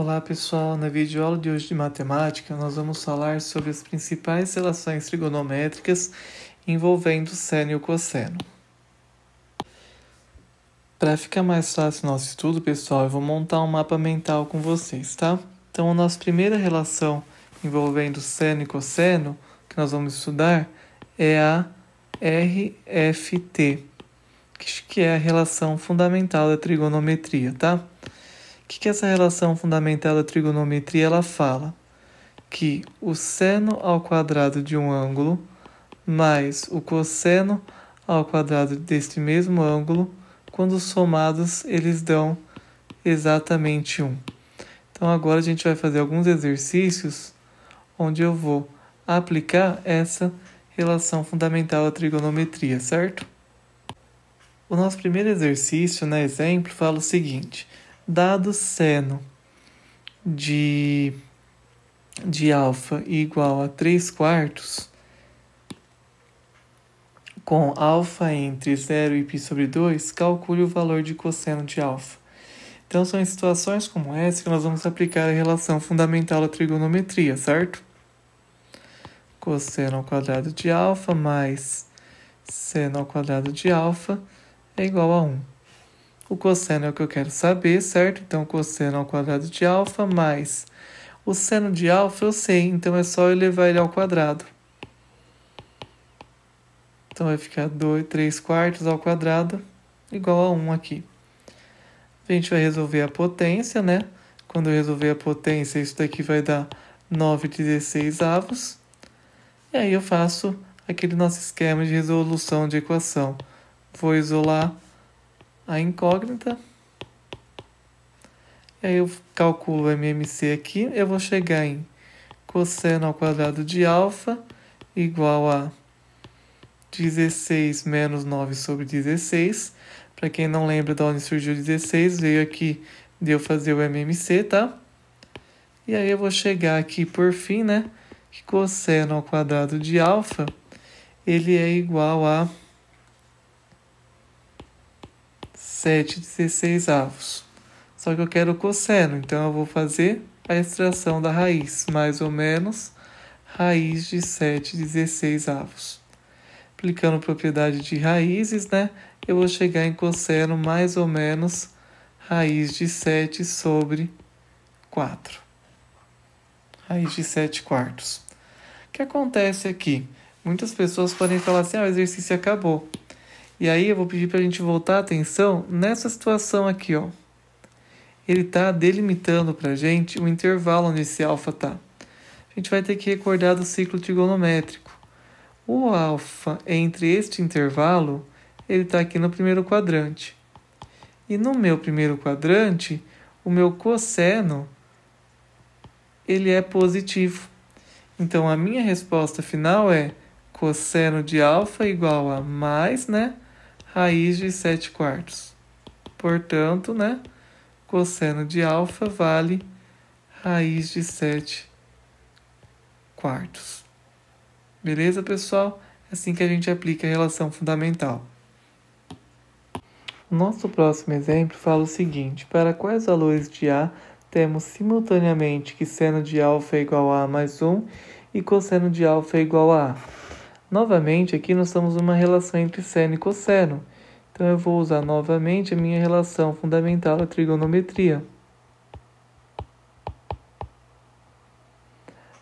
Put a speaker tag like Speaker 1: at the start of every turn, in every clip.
Speaker 1: Olá pessoal, na videoaula de hoje de matemática nós vamos falar sobre as principais relações trigonométricas envolvendo seno e o cosseno. Para ficar mais fácil o nosso estudo, pessoal, eu vou montar um mapa mental com vocês, tá? Então a nossa primeira relação envolvendo seno e cosseno que nós vamos estudar é a RFT, que é a relação fundamental da trigonometria, tá? O que essa relação fundamental da trigonometria ela fala? Que o seno ao quadrado de um ângulo mais o cosseno ao quadrado deste mesmo ângulo, quando somados, eles dão exatamente 1. Então agora a gente vai fazer alguns exercícios onde eu vou aplicar essa relação fundamental da trigonometria, certo? O nosso primeiro exercício, exemplo, fala o seguinte: dado seno de alfa igual a 3/4, com alfa entre 0 e π sobre 2, calcule o valor de cosseno de alfa. Então, são em situações como essa que nós vamos aplicar a relação fundamental da trigonometria, certo? Cosseno ao quadrado de alfa mais seno ao quadrado de alfa é igual a 1. O cosseno é o que eu quero saber, certo? Então, cosseno ao quadrado de alfa mais o seno de alfa eu sei, então é só eu levar ele ao quadrado. Então, vai ficar 3/4 ao quadrado igual a 1 aqui. A gente vai resolver a potência, né? Quando eu resolver a potência, isso daqui vai dar 9/16. E aí eu faço aquele nosso esquema de resolução de equação. Vou isolar a incógnita. E aí eu calculo o MMC aqui. Eu vou chegar em cosseno ao quadrado de alfa igual a 16 menos 9 sobre 16. Para quem não lembra de onde surgiu 16, veio aqui de eu fazer o MMC, tá? E aí eu vou chegar aqui por fim, que cosseno ao quadrado de alfa, ele é igual a 7/16. Só que eu quero o cosseno, então eu vou fazer a extração da raiz, mais ou menos raiz de 7/16. Aplicando propriedade de raízes, eu vou chegar em cosseno mais ou menos raiz de 7 sobre 4. Raiz de 7/4. O que acontece aqui? Muitas pessoas podem falar assim, o exercício acabou. E aí eu vou pedir para a gente voltar a atenção nessa situação aqui, ó. Ele está delimitando para a gente o intervalo onde esse alfa está. A gente vai ter que recordar do ciclo trigonométrico. O alfa entre este intervalo, ele está aqui no primeiro quadrante. E no meu primeiro quadrante, o meu cosseno, ele é positivo. Então, a minha resposta final é cosseno de alfa igual a mais, raiz de 7/4. Portanto, cosseno de alfa vale raiz de 7/4. Beleza, pessoal? É assim que a gente aplica a relação fundamental. O nosso próximo exemplo fala o seguinte: para quais valores de A temos simultaneamente que seno de alfa é igual a mais 1 e cosseno de alfa é igual a A? Novamente, aqui nós temos uma relação entre seno e cosseno. Então, eu vou usar novamente a minha relação fundamental da trigonometria.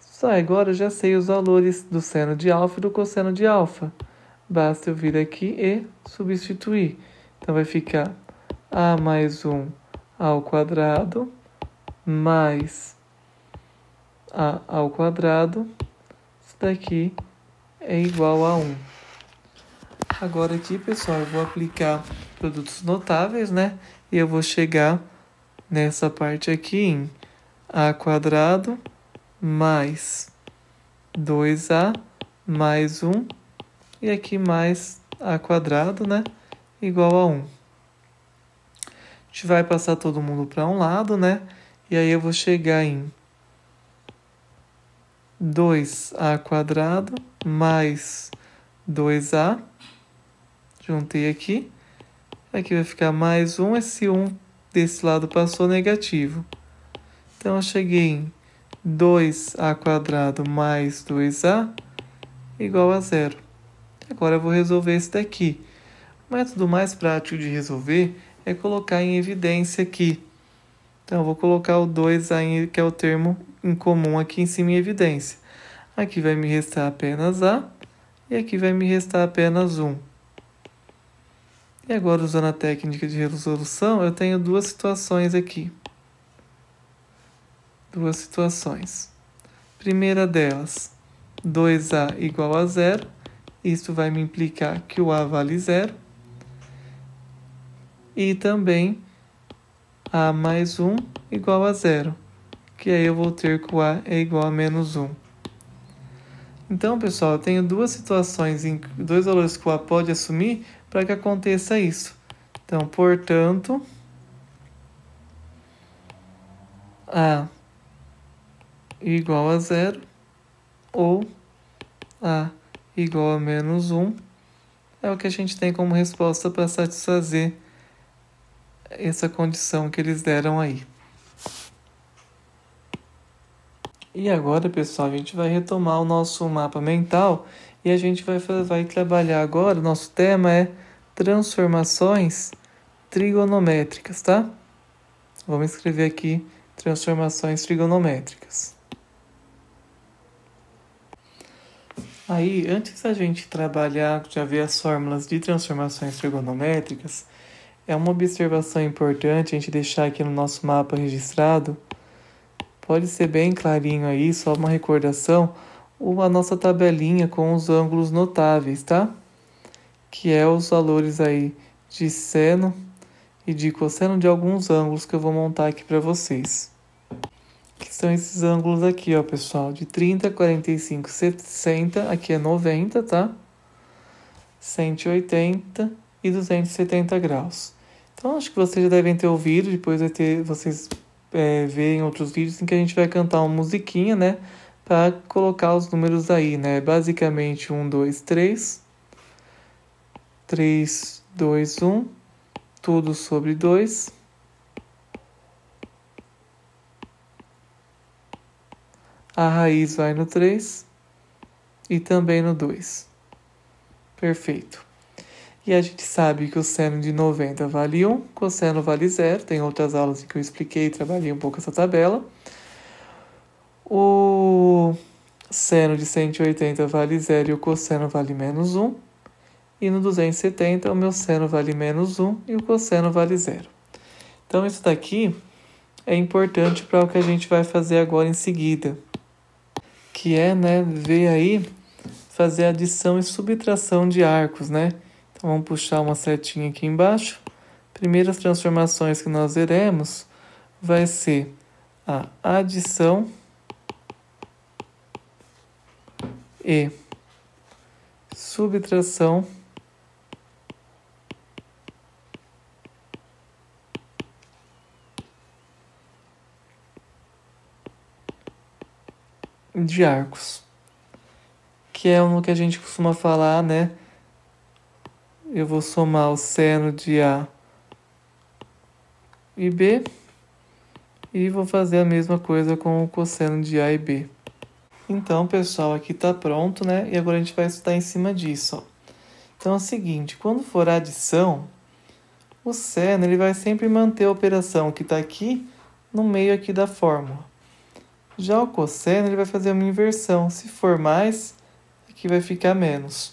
Speaker 1: Só agora eu já sei os valores do seno de alfa e do cosseno de alfa. Basta eu vir aqui e substituir. Então, vai ficar A mais 1 ao quadrado mais A ao quadrado. Isso daqui é igual a 1. Agora aqui, pessoal, eu vou aplicar produtos notáveis, E eu vou chegar nessa parte aqui em A quadrado mais 2A mais 1. E aqui mais A quadrado, igual a 1. A gente vai passar todo mundo para um lado, E aí eu vou chegar em 2A quadrado mais 2A. Juntei aqui. Aqui vai ficar mais 1. Esse 1 desse lado passou negativo. Então, eu cheguei em 2a² mais 2a igual a 0. Agora eu vou resolver esse daqui. O método mais prático de resolver é colocar em evidência aqui. Então, eu vou colocar o 2a, que é o termo em comum aqui em cima em evidência. Aqui vai me restar apenas a, e aqui vai me restar apenas 1. E agora, usando a técnica de resolução, eu tenho duas situações aqui. Duas situações. Primeira delas, 2a igual a 0. Isso vai me implicar que o a vale 0. E também a mais 1 igual a 0. Que aí eu vou ter que o a é igual a menos 1. Então, pessoal, eu tenho duas situações, dois valores que o a pode assumir para que aconteça isso. Então, portanto, a igual a 0 ou a igual a menos 1 é o que a gente tem como resposta para satisfazer essa condição que eles deram aí. E agora, pessoal, a gente vai retomar o nosso mapa mental e a gente vai trabalhar agora, nosso tema é transformações trigonométricas, tá? Vamos escrever aqui transformações trigonométricas. Aí, antes da gente trabalhar, já ver as fórmulas de transformações trigonométricas, é uma observação importante a gente deixar aqui no nosso mapa registrado. Pode ser bem clarinho aí, só uma recordação, a nossa tabelinha com os ângulos notáveis, tá? Que é os valores aí de seno e de cosseno de alguns ângulos que eu vou montar aqui para vocês. Que são esses ângulos aqui, ó, pessoal, de 30, 45, 60, aqui é 90, tá? 180 e 270 graus. Então, acho que vocês já devem ter ouvido, depois vai ter, vocês ver em outros vídeos em que a gente vai cantar uma musiquinha, né? Para colocar os números aí, né? Basicamente 1, 2, 3. 3, 2, 1. Tudo sobre 2. A raiz vai no 3 e também no 2. Perfeito. E a gente sabe que o seno de 90 vale 1, cosseno vale 0. Tem outras aulas em que eu expliquei e trabalhei um pouco essa tabela. O seno de 180 vale 0 e o cosseno vale menos 1. E no 270 o meu seno vale menos 1 e o cosseno vale 0. Então isso daqui é importante para o que a gente vai fazer agora em seguida. Que é, né, ver aí, fazer adição e subtração de arcos, né? Então, vamos puxar uma setinha aqui embaixo. Primeiras transformações que nós veremos vai ser a adição e subtração de arcos, que é o que a gente costuma falar, né? Eu vou somar o seno de A e B e vou fazer a mesma coisa com o cosseno de A e B. Então, pessoal, aqui está pronto, né? E agora a gente vai estudar em cima disso, ó. Então é o seguinte, quando for a adição, o seno ele vai sempre manter a operação que está aqui no meio aqui da fórmula. Já o cosseno ele vai fazer uma inversão. Se for mais, aqui vai ficar menos.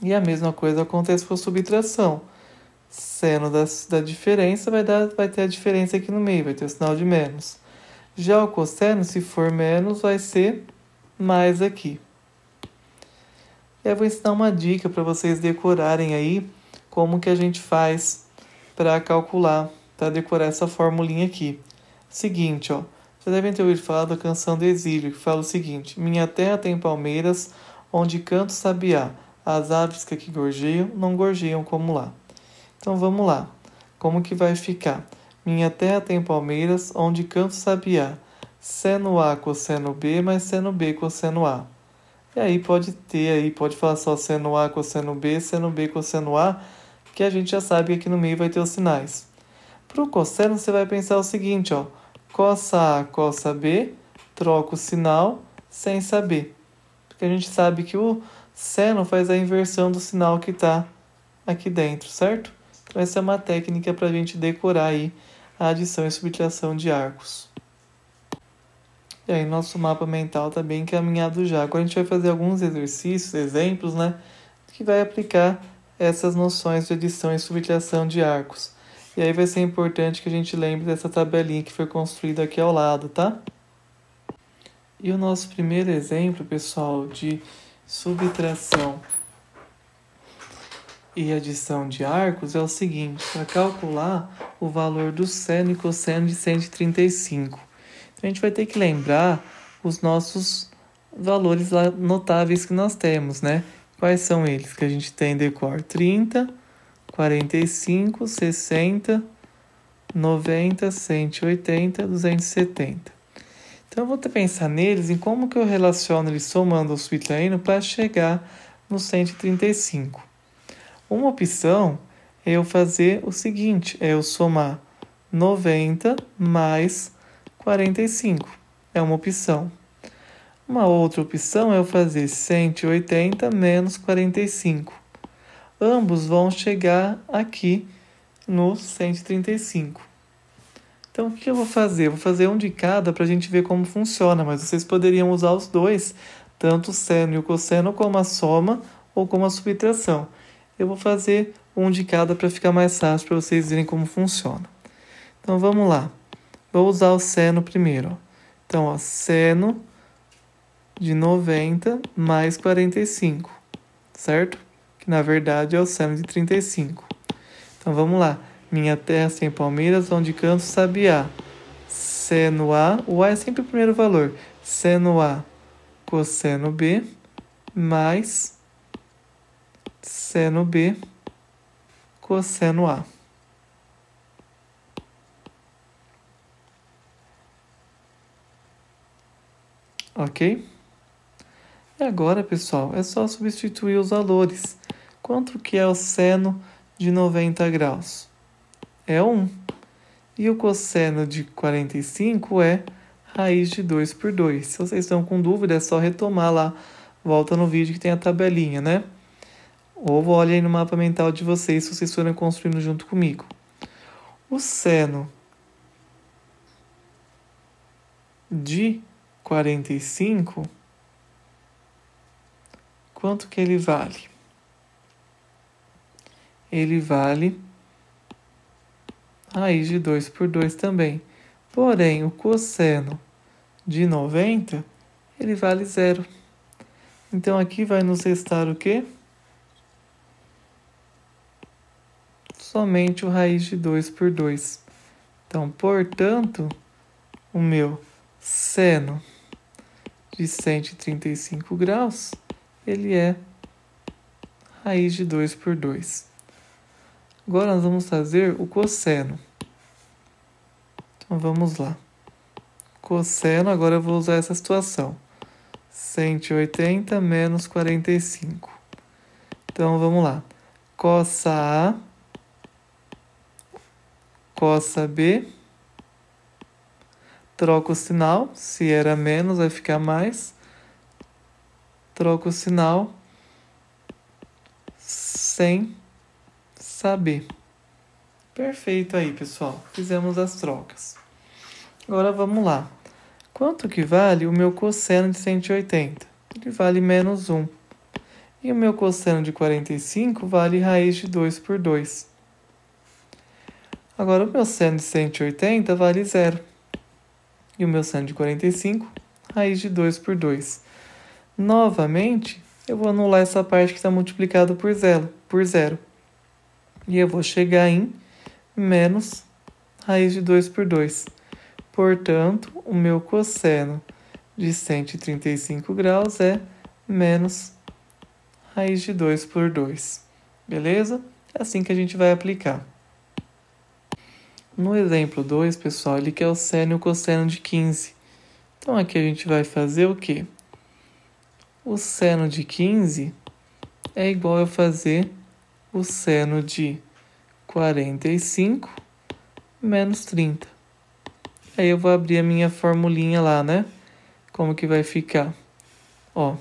Speaker 1: E a mesma coisa acontece com a subtração. Seno da diferença vai ter a diferença aqui no meio, vai ter o sinal de menos. Já o cosseno, se for menos, vai ser mais aqui. E eu vou ensinar uma dica para vocês decorarem aí como que a gente faz para calcular, para decorar essa formulinha aqui. Seguinte, ó. Vocês devem ter ouvido falar da canção do Exílio, que fala o seguinte: minha terra tem palmeiras, onde canto sabiá. As aves que aqui gorjeiam, não gorjeiam como lá. Então vamos lá. Como que vai ficar? Minha terra tem palmeiras, onde canto sabiá. Seno A cosseno B, mais seno B cosseno A. E aí pode falar só seno A cosseno B cosseno A, que a gente já sabe que aqui no meio vai ter os sinais. Para o cosseno você vai pensar o seguinte, ó. Cossa A, cossa B, troco o sinal sem saber. Porque a gente sabe que o seno faz a inversão do sinal que está aqui dentro, certo? Então essa é uma técnica para a gente decorar aí a adição e subtração de arcos. E aí nosso mapa mental está bem encaminhado já. Agora a gente vai fazer alguns exercícios, exemplos, né? Que vai aplicar essas noções de adição e subtração de arcos. E aí vai ser importante que a gente lembre dessa tabelinha que foi construída aqui ao lado, tá? E o nosso primeiro exemplo, pessoal, de subtração e adição de arcos é o seguinte: para calcular o valor do seno e cosseno de 135. Então a gente vai ter que lembrar os nossos valores notáveis que nós temos, né? Quais são eles que a gente tem de cor? 30, 45, 60, 90, 180, 270. Então eu vou pensar neles, em como que eu relaciono eles somando ou subtraindo para chegar no 135. Uma opção é eu fazer o seguinte, é eu somar 90 mais 45. É uma opção. Uma outra opção é eu fazer 180 menos 45. Ambos vão chegar aqui no 135. Então, o que eu vou fazer? Eu vou fazer um de cada para a gente ver como funciona, mas vocês poderiam usar os dois, tanto o seno e o cosseno, como a soma ou como a subtração. Eu vou fazer um de cada para ficar mais fácil para vocês verem como funciona. Então, vamos lá. Vou usar o seno primeiro. Então, ó, seno de 90 mais 45, certo? Que na verdade é o seno de 35. Então, vamos lá. Minha terra sem palmeiras, onde canto sabiá. Seno A, o A é sempre o primeiro valor. Seno A, cosseno B, mais seno B, cosseno A. Ok? E agora, pessoal, é só substituir os valores. Quanto que é o seno de 90 graus? É 1. E o cosseno de 45 é raiz de 2 por 2. Se vocês estão com dúvida, é só retomar lá. Volta no vídeo que tem a tabelinha, né? Ou olhem aí no mapa mental de vocês, se vocês forem construindo junto comigo. O seno de 45, quanto que ele vale? Ele vale raiz de 2 por 2 também. Porém, o cosseno de 90, ele vale 0. Então, aqui vai nos restar o quê? Somente o raiz de 2 por 2. Então, portanto, o meu seno de 135 graus, ele é raiz de 2 por 2. Agora nós vamos fazer o cosseno. Então vamos lá. Cosseno, agora eu vou usar essa situação. 180 menos 45. Então vamos lá. Cossa A, cossa B. Troca o sinal. Se era menos, vai ficar mais. Troca o sinal sem saber. Perfeito aí, pessoal. Fizemos as trocas. Agora vamos lá. Quanto que vale o meu cosseno de 180? Ele vale menos 1. E o meu cosseno de 45 vale raiz de 2 por 2. Agora o meu seno de 180 vale 0. E o meu seno de 45, raiz de 2 por 2. Novamente, eu vou anular essa parte que está multiplicada por 0. E eu vou chegar em menos raiz de 2 por 2. Portanto, o meu cosseno de 135 graus é menos raiz de 2 por 2. Beleza? É assim que a gente vai aplicar. No exemplo 2, pessoal, ele quer o seno e o cosseno de 15. Então, aqui a gente vai fazer o quê? O seno de 15 é igual a fazer o seno de 45 menos 30. Aí eu vou abrir a minha formulinha lá, né? Como que vai ficar? Ó,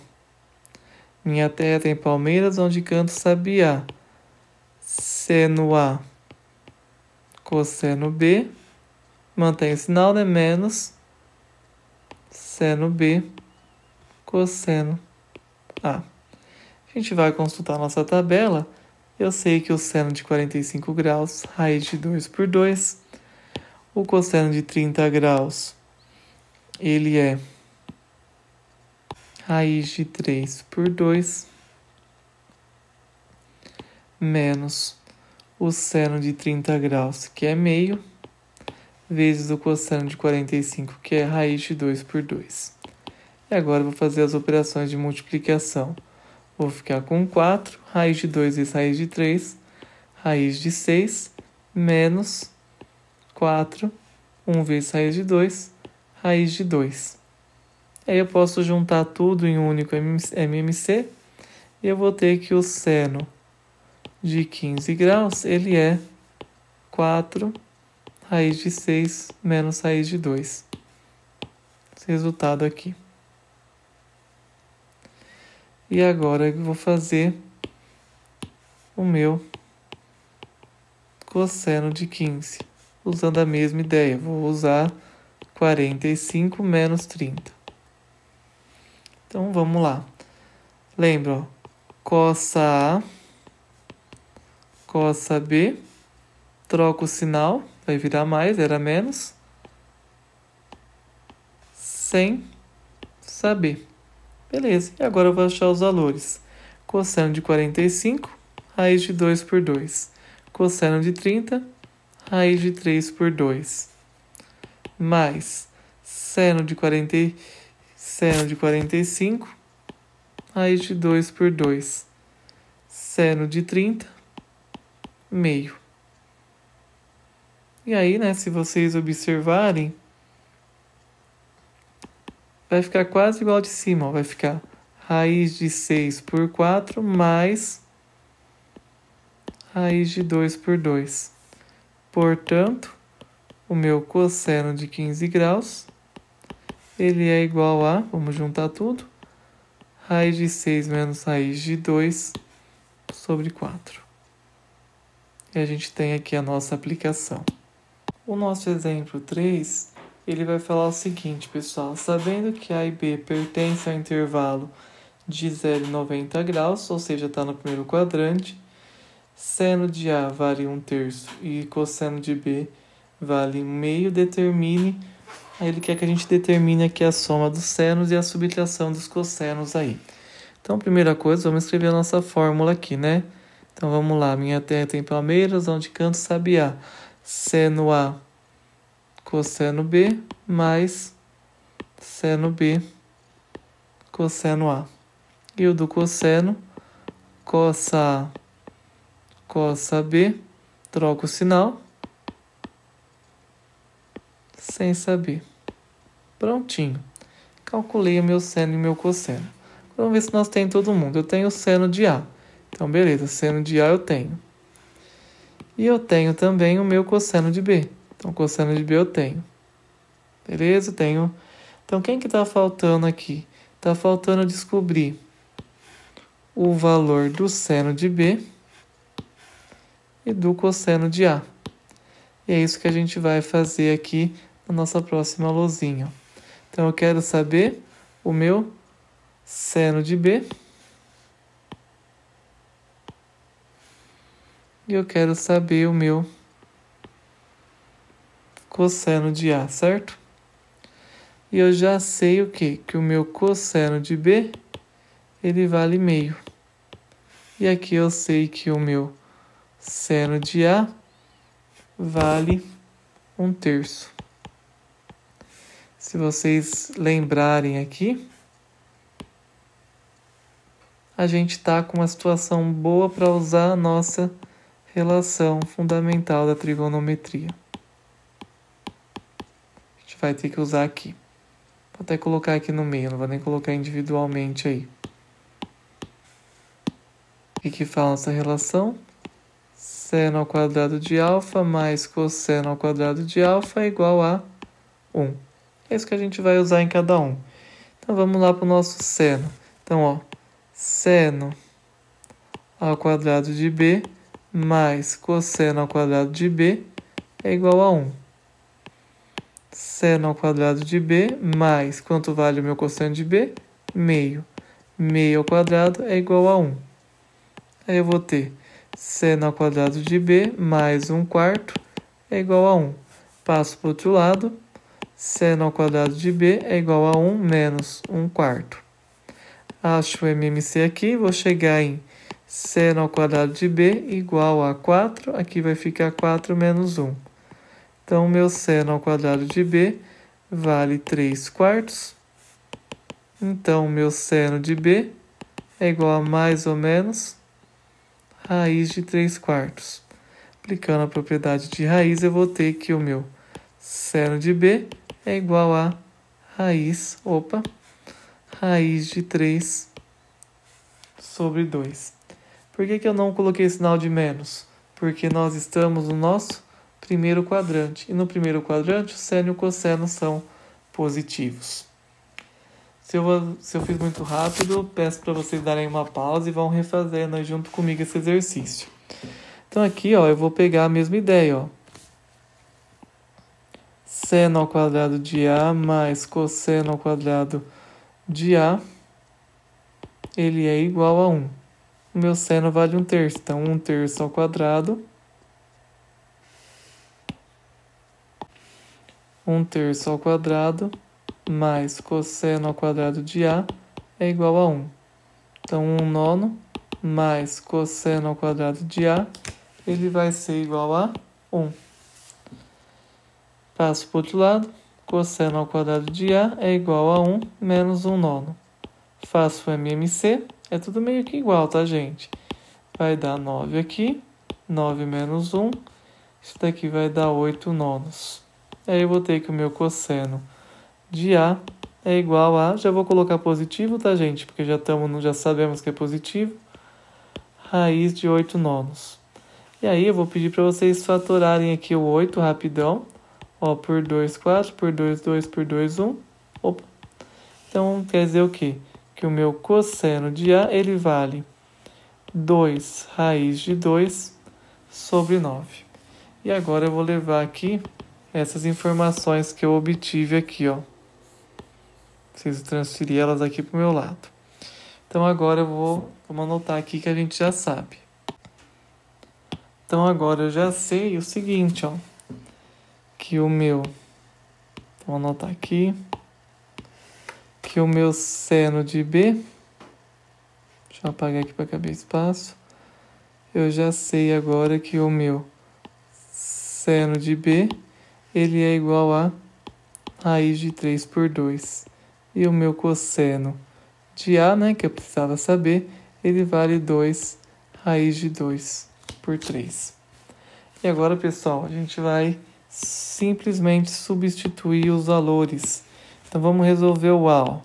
Speaker 1: minha terra tem palmeiras, onde canto sabiá. Seno A, cosseno B, mantém o sinal, né? Menos seno B, cosseno A. A gente vai consultar nossa tabela. Eu sei que o seno de 45 graus, raiz de 2 por 2. O cosseno de 30 graus, ele é raiz de 3 por 2, menos o seno de 30 graus, que é meio, vezes o cosseno de 45, que é raiz de 2 por 2. E agora eu vou fazer as operações de multiplicação. Vou ficar com 4, raiz de 2 vezes raiz de 3, raiz de 6, menos 4, 1 vezes raiz de 2, raiz de 2. Aí eu posso juntar tudo em um único MMC e eu vou ter que o seno de 15 graus, ele é 4 raiz de 6 menos raiz de 2. Esse resultado aqui. E agora eu vou fazer o meu cosseno de 15. Usando a mesma ideia, vou usar 45 menos 30. Então vamos lá. Lembra, ó, cossa A, cossa B, troca o sinal, vai virar mais, era menos, sem saber. Beleza, e agora eu vou achar os valores. Cosseno de 45, raiz de 2 por 2. Cosseno de 30, raiz de 3 por 2. Mais seno de 45, raiz de 2 por 2. Seno de 30, meio. E aí, né, se vocês observarem, vai ficar quase igual de cima, ó. Vai ficar raiz de 6 por 4 mais raiz de 2 por 2. Portanto, o meu cosseno de 15 graus, ele é igual a, vamos juntar tudo, raiz de 6 menos raiz de 2 sobre 4. E a gente tem aqui a nossa aplicação. O nosso exemplo 3, ele vai falar o seguinte, pessoal. Sabendo que A e B pertencem ao intervalo de 0 e 90 graus, ou seja, está no primeiro quadrante, seno de A vale 1/3 e cosseno de B vale meio, determine. Aí ele quer que a gente determine aqui a soma dos senos e a subtração dos cossenos aí. Então, primeira coisa, vamos escrever a nossa fórmula aqui, né? Então, vamos lá. Minha terra tem palmeiras, onde canto sabiá. Seno A, cosseno B, mais seno B, cosseno A. E o do cosseno, cossa A, cossa B, troca o sinal, sem saber. Prontinho. Calculei o meu seno e o meu cosseno. Vamos ver se nós temos todo mundo. Eu tenho o seno de A. Então, beleza, seno de A eu tenho. E eu tenho também o meu cosseno de B. Então, cosseno de B eu tenho. Beleza? Tenho. Então, quem que está faltando aqui? Está faltando descobrir o valor do seno de B e do cosseno de A. E é isso que a gente vai fazer aqui na nossa próxima lousinha. Então, eu quero saber o meu seno de B e eu quero saber o meu cosseno de A, certo? E eu já sei o quê? Que o meu cosseno de B, ele vale meio. E aqui eu sei que o meu seno de A vale 1/3. Se vocês lembrarem aqui, a gente está com uma situação boa para usar a nossa relação fundamental da trigonometria. A gente vai ter que usar aqui. Vou até colocar aqui no meio, não vou nem colocar individualmente aí. O que fala essa relação? Seno ao quadrado de alfa mais cosseno ao quadrado de alfa é igual a 1. É isso que a gente vai usar em cada um. Então, vamos lá para o nosso seno. Então, ó, seno ao quadrado de B mais cosseno ao quadrado de B é igual a 1. Seno ao quadrado de B mais, quanto vale o meu cosseno de B? Meio. Meio ao quadrado é igual a 1. Aí eu vou ter seno ao quadrado de B mais 1/4 é igual a 1. Passo para o outro lado. Seno ao quadrado de B é igual a 1 menos 1/4. Acho o MMC aqui, vou chegar em seno ao quadrado de B igual a 4. Aqui vai ficar 4 menos 1. Então, o meu seno ao quadrado de B vale 3/4. Então, o meu seno de B é igual a mais ou menos raiz de 3/4. Aplicando a propriedade de raiz, eu vou ter que o meu seno de B é igual a raiz de 3 sobre 2. Por que eu não coloquei sinal de menos? Porque nós estamos no nosso primeiro quadrante. E no primeiro quadrante, o seno e o cosseno são positivos. Se eu fiz muito rápido, peço para vocês darem uma pausa e vão refazendo junto comigo esse exercício. Então aqui, ó, eu vou pegar a mesma ideia, ó. Seno ao quadrado de A mais cosseno ao quadrado de A, ele é igual a 1. O meu seno vale 1/3, então 1/3 ao quadrado. 1/3 ao quadrado mais cosseno ao quadrado de A é igual a 1. Então, 1/9 mais cosseno ao quadrado de A, ele vai ser igual a 1. Passo para o outro lado. Cosseno ao quadrado de A é igual a 1 menos 1/9. Faço o MMC. É tudo meio que igual, tá, gente? Vai dar 9 aqui. 9 menos 1. Isso daqui vai dar 8/9. Aí eu vou ter que o meu cosseno de A é igual a... Já vou colocar positivo, tá, gente? Porque já sabemos que é positivo. Raiz de 8/9. E aí eu vou pedir para vocês fatorarem aqui o 8 rapidão. Ó, por 2, 4, por 2, 2, por 2, 1. Opa. Então, quer dizer o quê? Que o meu cosseno de A, ele vale 2 raiz de 2 sobre 9. E agora eu vou levar aqui essas informações que eu obtive aqui, ó. Preciso transferir elas aqui para o meu lado. Então, agora vamos anotar aqui que a gente já sabe. Então, agora eu já sei o seguinte, ó. Que o meu... Vou anotar aqui. Que o meu seno de B... Deixa eu apagar aqui para caber espaço. Eu já sei agora que o meu seno de B... Ele é igual a raiz de 3 por 2. E o meu cosseno de A, né, que eu precisava saber, ele vale 2 raiz de 2 por 3. E agora, pessoal, a gente vai simplesmente substituir os valores. Então, vamos resolver o A. Ó.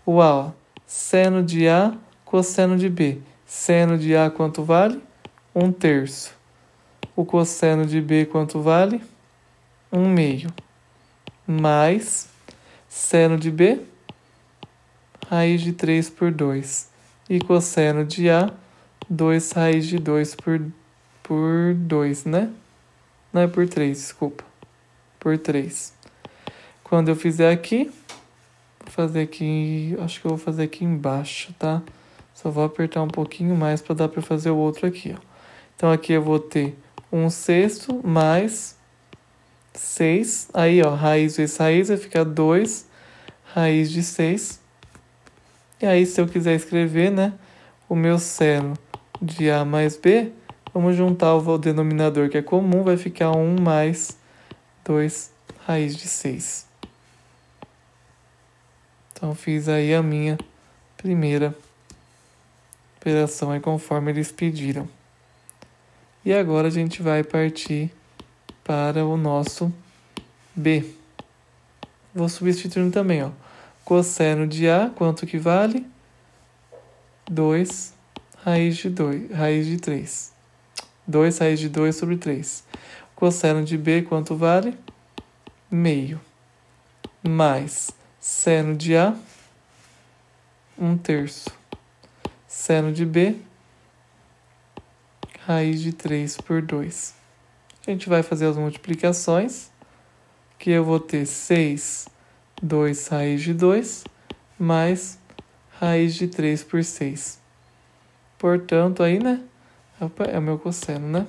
Speaker 1: O A, ó, seno de A, cosseno de B. Seno de A quanto vale? 1/3. O cosseno de B quanto vale? 1/2. Mais seno de B, raiz de 3 por 2. E cosseno de A, 2 raiz de 2 por 2, né? Não é por 3, desculpa. Por 3. Quando eu fizer aqui, vou fazer aqui, acho que eu vou fazer aqui embaixo, tá? Só vou apertar um pouquinho mais para dar para fazer o outro aqui, ó. Então aqui eu vou ter 1/6 mais 6. Aí, ó, raiz vezes raiz vai ficar 2 raiz de 6. E aí, se eu quiser escrever, né, o meu seno de A mais B, vamos juntar o denominador que é comum, vai ficar 1 mais 2 raiz de 6. Então, fiz aí a minha primeira operação, aí conforme eles pediram. E agora a gente vai partir para o nosso B. Vou substituindo também, ó. Cosseno de A, quanto que vale? 2 raiz de 2, raiz de 3. 2 raiz de 2 sobre 3. Cosseno de B, quanto vale? Meio. mais seno de A, 1/3. Seno de B, raiz de 3 por 2. A gente vai fazer as multiplicações, que eu vou ter 6, 2 raiz de 2, mais raiz de 3 por 6. Portanto, aí, né? Opa, é o meu cosseno, né?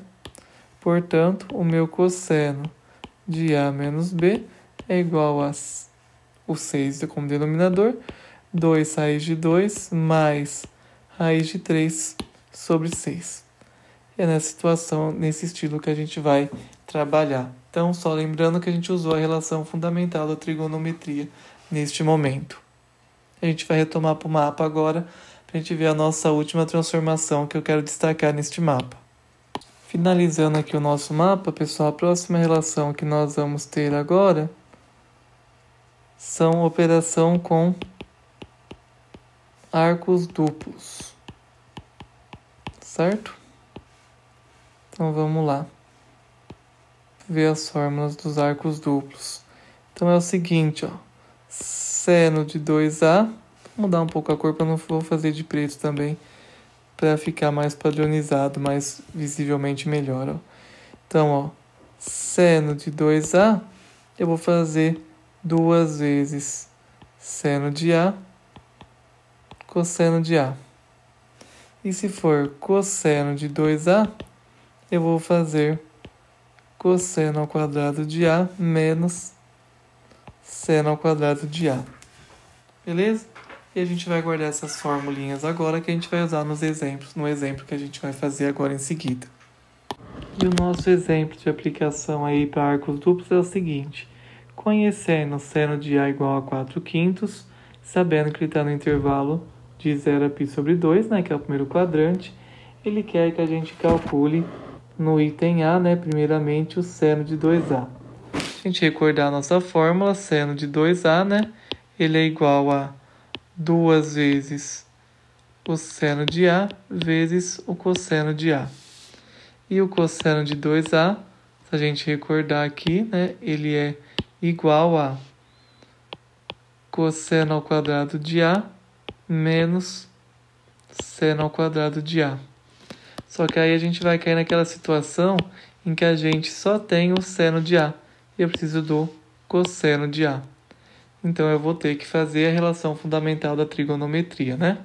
Speaker 1: Portanto, o meu cosseno de A menos B é igual a o 6 como denominador, 2 raiz de 2 mais raiz de 3 sobre 6. É nessa situação, nesse estilo que a gente vai trabalhar. Então, só lembrando que a gente usou a relação fundamental da trigonometria neste momento. A gente vai retomar para o mapa agora, para a gente ver a nossa última transformação que eu quero destacar neste mapa. Finalizando aqui o nosso mapa, pessoal, a próxima relação que nós vamos ter agora são operação com arcos duplos, certo? Então vamos lá ver as fórmulas dos arcos duplos. Então é o seguinte, ó, seno de 2A, vou mudar um pouco a cor para não vou fazer de preto também, para ficar mais padronizado, mais visivelmente melhor, ó. Então, ó, seno de 2A, eu vou fazer 2 vezes seno de A, cosseno de A. E se for cosseno de 2A, eu vou fazer cosseno ao quadrado de A menos seno ao quadrado de A. Beleza? E a gente vai guardar essas formulinhas agora que a gente vai usar nos exemplos, no exemplo que a gente vai fazer agora em seguida. E o nosso exemplo de aplicação aí para arcos duplos é o seguinte: conhecendo seno de A igual a 4/5, sabendo que ele está no intervalo de 0 a π sobre 2, né, que é o primeiro quadrante, ele quer que a gente calcule no item A, né, primeiramente o seno de 2A. Se a gente recordar a nossa fórmula, seno de 2A, né, ele é igual a 2 vezes o seno de A vezes o cosseno de A. E o cosseno de 2A, se a gente recordar aqui, né, ele é igual a cosseno ao quadrado de A menos seno ao quadrado de A. Só que aí a gente vai cair naquela situação em que a gente só tem o seno de A e eu preciso do cosseno de A. Então eu vou ter que fazer a relação fundamental da trigonometria, né?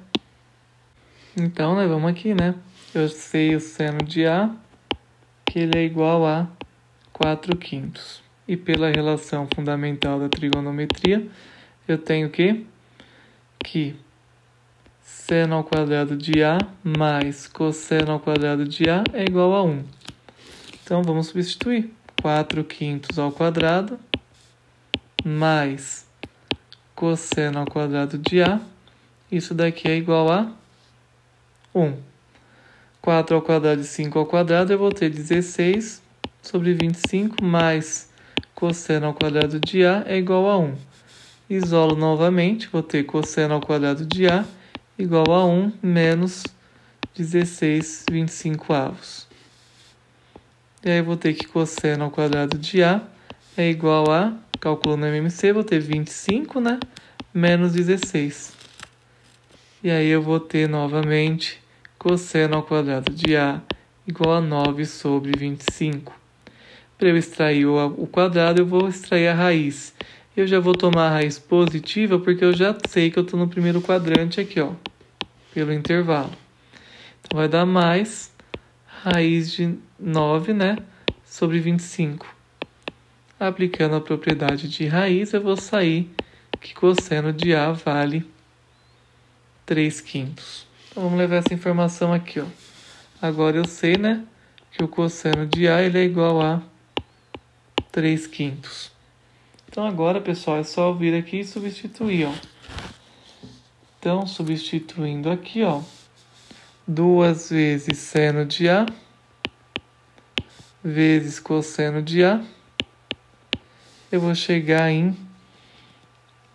Speaker 1: Então, né, vamos aqui, né? Eu sei o seno de A, que ele é igual a 4/5. E pela relação fundamental da trigonometria, eu tenho que seno ao quadrado de A mais cosseno ao quadrado de A é igual a 1. Então, vamos substituir. 4/5 ao quadrado mais cosseno ao quadrado de A. Isso daqui é igual a 1. 4 ao quadrado e 5 ao quadrado, eu vou ter 16 sobre 25 mais cosseno ao quadrado de A é igual a 1. Isolo novamente, vou ter cosseno ao quadrado de A igual a 1 menos 16/25. E aí vou ter que cosseno ao quadrado de A é igual a, calculando no MMC, vou ter 25, né? Menos 16. E aí eu vou ter novamente cosseno ao quadrado de A igual a 9 sobre 25. Para eu extrair o quadrado, eu vou extrair a raiz. Eu já vou tomar a raiz positiva porque eu já sei que eu estou no primeiro quadrante aqui, ó, pelo intervalo. Então vai dar mais raiz de 9, né, sobre 25. Aplicando a propriedade de raiz, eu vou sair que cosseno de A vale 3/5. Então vamos levar essa informação aqui, ó. Agora eu sei, né, que o cosseno de A ele é igual a 3/5. Então agora, pessoal, é só vir aqui e substituir, ó. Então, substituindo aqui, ó, 2 vezes seno de A vezes cosseno de A, eu vou chegar em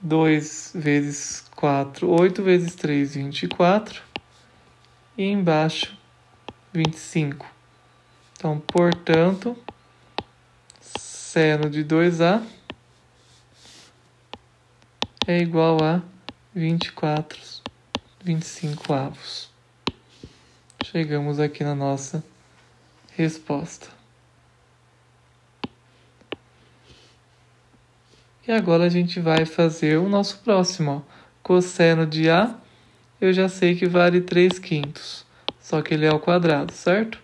Speaker 1: 2 vezes 4, 8 vezes 3, 24, e embaixo 25. Então, portanto, seno de 2A é igual a 24/25 avos. Chegamos aqui na nossa resposta. E agora a gente vai fazer o nosso próximo. Ó. Cosseno de A, eu já sei que vale 3/5, só que ele é ao quadrado, certo?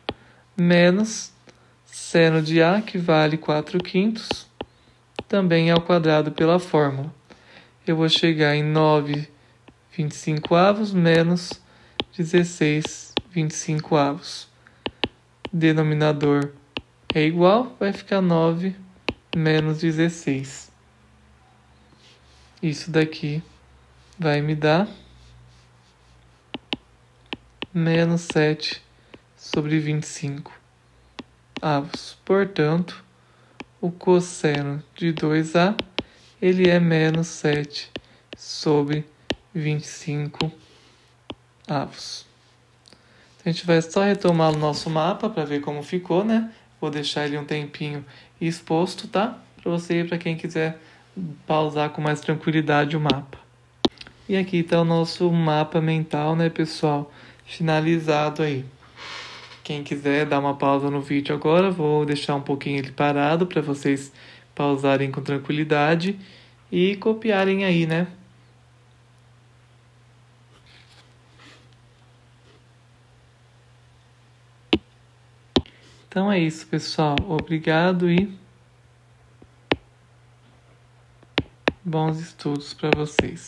Speaker 1: Menos seno de A, que vale 4/5, também é ao quadrado pela fórmula. Eu vou chegar em 9/25 avos menos 16/25 avos. Denominador é igual, vai ficar 9 menos 16. Isso daqui vai me dar menos 7/25 avos. Portanto, o cosseno de 2A ele é menos 7/25 avos. A gente vai só retomar o nosso mapa para ver como ficou, né? Vou deixar ele um tempinho exposto, tá? Para você e para quem quiser pausar com mais tranquilidade o mapa. E aqui está o nosso mapa mental, né, pessoal? Finalizado aí. Quem quiser dar uma pausa no vídeo agora, vou deixar um pouquinho ele parado para vocês pausarem com tranquilidade e copiarem aí, né? Então é isso, pessoal. Obrigado e bons estudos para vocês.